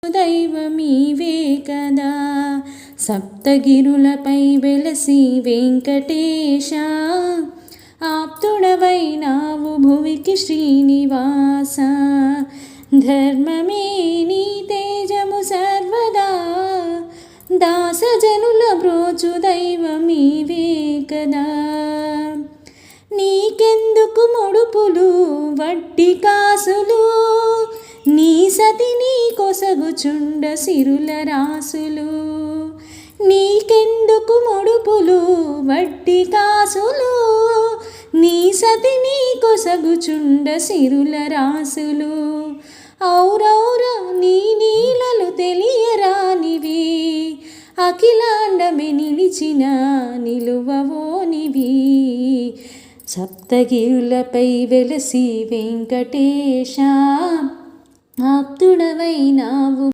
దైవమీవే కదా. సప్తగిరులపై వెలసి వెంకటేశ, ఆప్తుడవైనావు భువికి శ్రీనివాస. ధర్మమే నీ తేజము సర్వదా, దాసజనుల బ్రోచు దైవమీవే కదా. నీకెందుకు ముడుపులు వడ్డీ కాసులు, నీ సతిని కొసగుచుండ సిరుల రాసులు. నీకెందుకు ముడుపులు వడ్డీ కాసులు, నీ సతిని కొసగుచుండ సిరుల రాసులు. ఔరౌరా నీ నీలలు తెలియరానివి, అఖిలాండమే నిలిచిన నిలువవోనివి. సప్తగిరులపై వెలసి వెంకటేశ, ఆప్తుడవైనావు